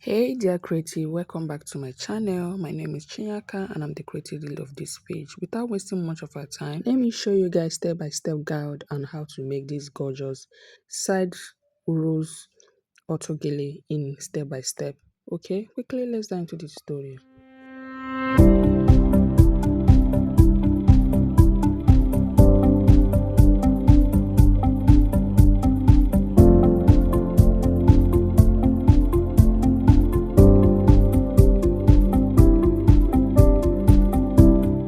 Hey dear creative, welcome back to my channel. My name is Chinyaka and I'm the creative lead of this page. Without wasting much of our time, let me show you guys step-by-step guide on how to make this gorgeous side rows autogele in step-by-step. Okay, quickly let's dive into the tutorial.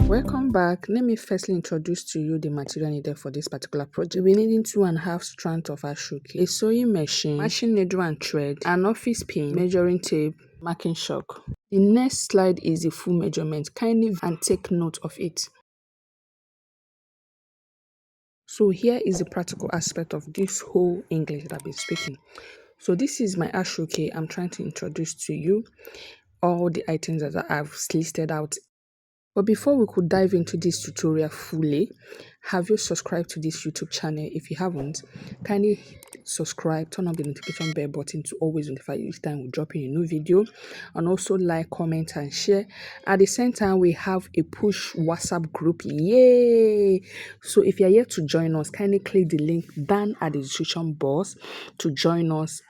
Welcome back. Let me firstly introduce to you the material needed for this particular project. We're needing 2.5 strands of ashoke, a sewing machine, machine needle and thread, an office pin, measuring tape, marking chalk. The next slide is the full measurement. Kindly and take note of it. So here is the practical aspect of this whole English that I've been speaking. So this is my ashoke. I'm trying to introduce to you all the items that I've listed out. But before we could dive into this tutorial fully, have you subscribed to this YouTube channel? If you haven't, kindly subscribe, turn on the notification bell button to always notify you each time we drop in a new video, and also like, comment and share. At the same time, we have a push WhatsApp group. Yay! So if you're yet to join us, kindly click the link down at the description box to join us.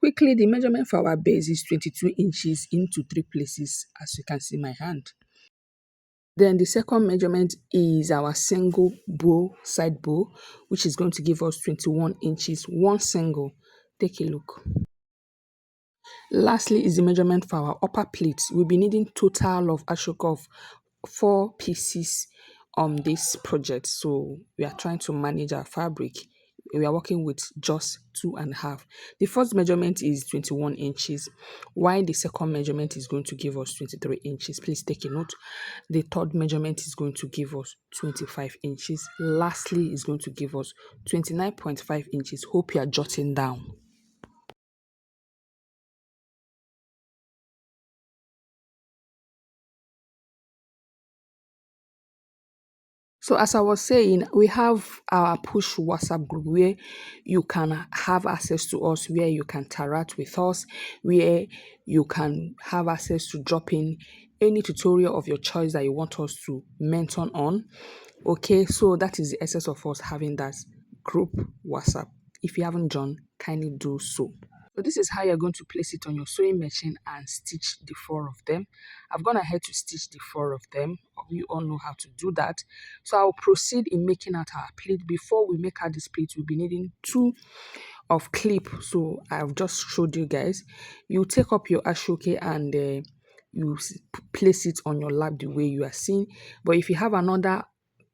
Quickly, the measurement for our base is 22 inches into 3 places, as you can see my hand. Then the second measurement is our single bow, side bow, which is going to give us 21 inches, one single. Take a look. Lastly is the measurement for our upper pleat. We'll be needing total of ashoke of 4 pieces on this project. So we are trying to manage our fabric. We are working with just 2.5. The first measurement is 21 inches, while the second measurement is going to give us 23 inches. Please take a note. The third measurement is going to give us 25 inches. Lastly is going to give us 29.5 inches. Hope you are jotting down. So as I was saying, we have our push WhatsApp group where you can have access to us, where you can interact with us, where you can have access to drop in any tutorial of your choice that you want us to mention on. Okay, so that is the essence of us having that group WhatsApp. If you haven't joined, kindly do so. So this is how you're going to place it on your sewing machine and stitch the 4 of them. I've gone ahead to stitch the 4 of them. We all know how to do that. So I'll proceed in making out our pleat. Before we make out this pleat, we'll be needing 2 of clip. So I've just showed you guys. You take up your ashoke and you place it on your lap the way you are seeing. But if you have another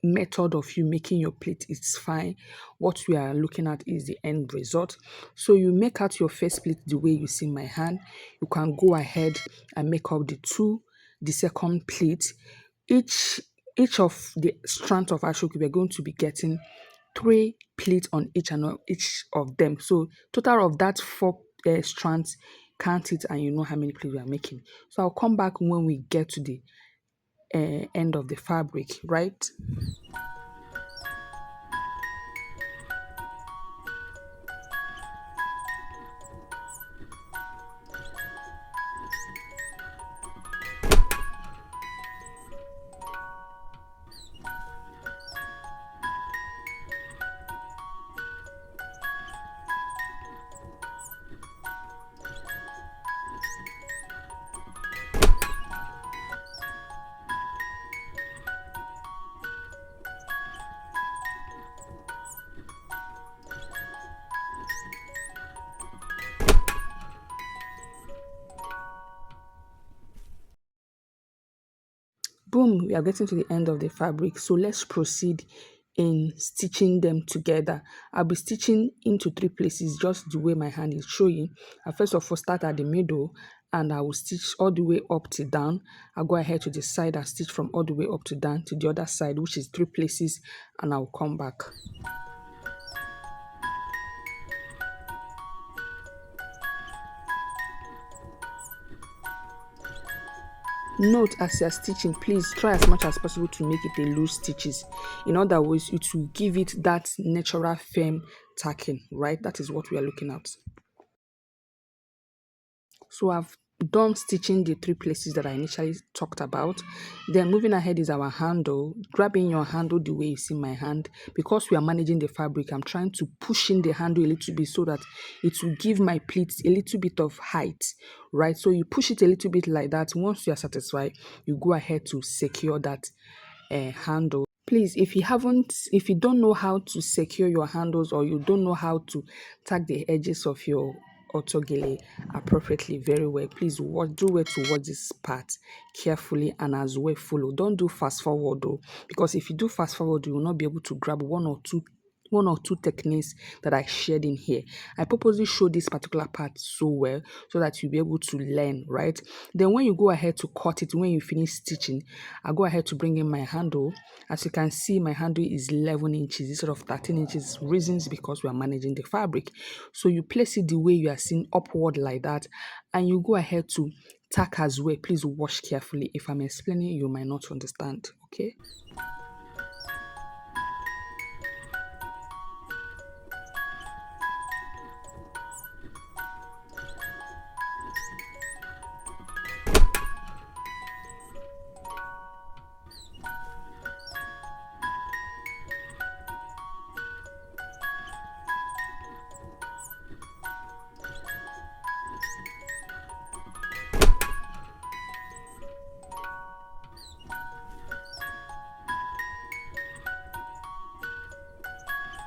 method of you making your pleat, it's fine. What we are looking at is the end result. So you make out your first pleat the way you see my hand. You can go ahead and make up the second pleat. Each of the strands of ashoke, we're going to be getting 3 pleats on each of them. So total of that 4 strands, count it and you know how many pleats we are making. So I'll come back when we get to the end of the fabric, right? Boom, we are getting to the end of the fabric. So let's proceed in stitching them together. I'll be stitching into 3 places just the way my hand is showing. I first of all start at the middle and I will stitch all the way up to down. I'll go ahead to the side and stitch from all the way up to down to the other side, which is 3 places, and I'll come back. Note as you are stitching, please try as much as possible to make it a loose stitches. In other words, it will give it that natural firm tacking, right? That is what we are looking at. So I've done stitching the three places that I initially talked about. Then moving ahead is our handle. Grabbing your handle the way you see my hand. Because we are managing the fabric, I'm trying to push in the handle a little bit so that it will give my pleats a little bit of height, right? So you push it a little bit like that. Once you are satisfied, you go ahead to secure that handle. Please, if you don't know how to secure your handles, or you don't know how to tag the edges of your Autogele appropriately very well, please do well to watch this part carefully, and as well follow. Don't do fast forward though, because if you do fast forward, you will not be able to grab one or two techniques that I shared in here. I purposely show this particular part so well so that you'll be able to learn, right? Then when you go ahead to cut it, when you finish stitching, I go ahead to bring in my handle. As you can see, my handle is 11 inches instead of 13 inches. Reasons because we are managing the fabric. So you place it the way you are seeing, upward like that, and you go ahead to tack as well. Please watch carefully. If I'm explaining, you might not understand, okay?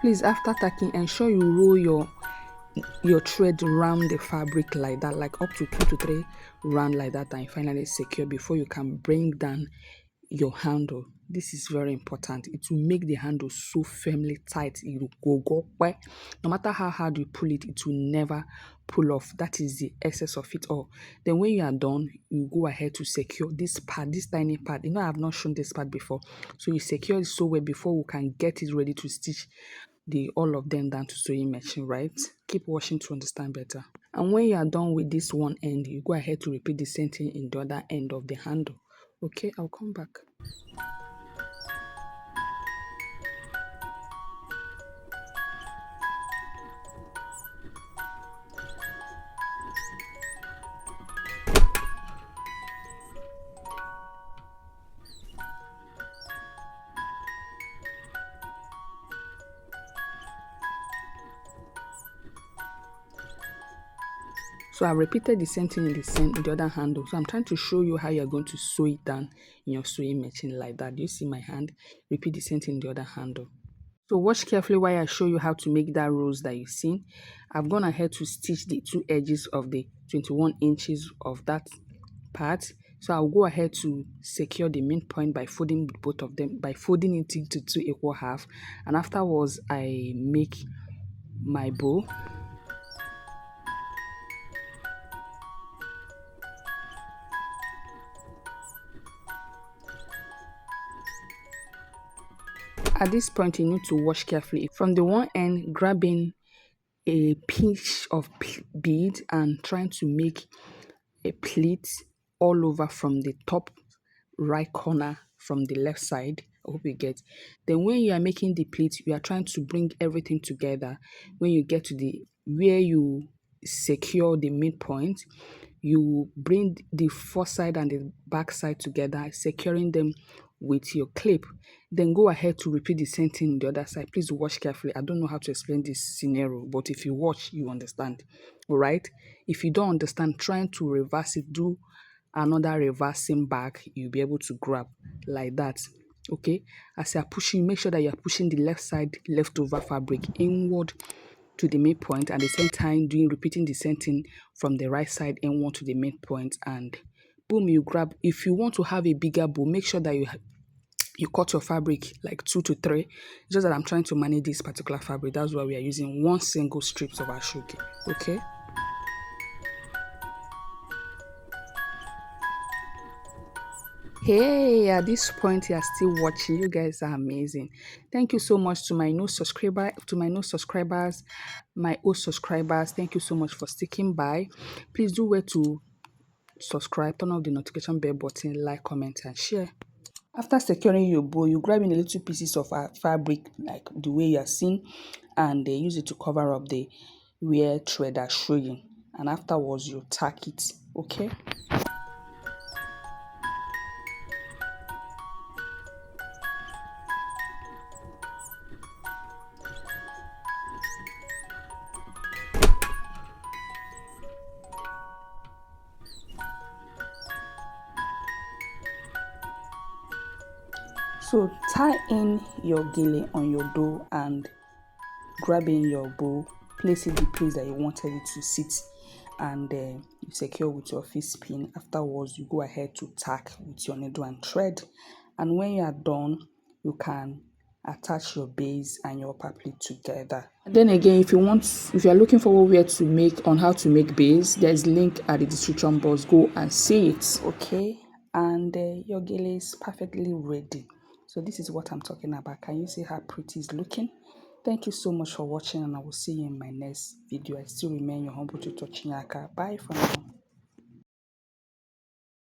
Please, after tacking, ensure you roll your thread around the fabric like that, like up to 2 to 3 round like that, and finally secure before you can bring down your handle. This is very important. It will make the handle so firmly tight. It will go where no matter how hard you pull it, it will never pull off. That is the excess of it all. Then when you are done, you go ahead to secure this part, this tiny part. I have not shown this part before, so you secure it so well before we can get it ready to stitch the all of them down to sewing machine, right? Keep watching to understand better. And when you are done with this one end, you go ahead to repeat the same thing in the other end of the handle. Okay, I'll come back. So I repeated the same thing in the other handle. So I'm trying to show you how you're going to sew it down in your sewing machine like that. Do you see my hand? Repeat the same thing in the other handle. So watch carefully while I show you how to make that rose that you've seen. I've gone ahead to stitch the two edges of the 21 inches of that part. So I'll go ahead to secure the main point by folding both of them, by folding it into 2 equal half. And afterwards, I make my bow. At this point, you need to watch carefully. From the one end, grabbing a pinch of bead and trying to make a pleat all over from the top right corner from the left side. I hope you get. Then when you are making the pleat, you are trying to bring everything together. When you get to the where you secure the midpoint, you bring the front side and the back side together, securing them with your clip. Then go ahead to repeat the same thing on the other side. Please watch carefully. I don't know how to explain this scenario, but if you watch, you understand. All right. If you don't understand, trying to reverse it, do another reversing back, you'll be able to grab like that. Okay. As you're pushing, make sure that you're pushing the left side leftover fabric inward to the midpoint, at the same time repeating the same thing from the right side inward to the midpoint, and boom, you grab. If you want to have a bigger bow, make sure that you cut your fabric like 2 to 3. Just that I'm trying to manage this particular fabric, that's why we are using one single strips of ashoke. Okay. Hey, at this point you are still watching. You guys are amazing. Thank you so much to my new subscribers, my old subscribers. Thank you so much for sticking by. Please do wait to subscribe, turn on the notification bell button, like, comment, and share. After securing your bow, you grab in a little pieces of fabric like the way you are seeing, and use it to cover up the where thread are showing. And afterwards, you tack it Okay. So tie in your gele on your dough and grab in your bowl, place it the place that you wanted it to sit, and you secure with your fish pin. Afterwards, you go ahead to tack with your needle and thread, and when you are done, you can attach your base and your upper plate together. Then again, if you are looking for where to make on how to make base, there's link at the description box. Go and see it. Okay, and your gele is perfectly ready. So this is what I'm talking about. Can you see how pretty it's looking? Thank you so much for watching, and I will see you in my next video. I still remain your humble tutor Chinyaka. Bye for now.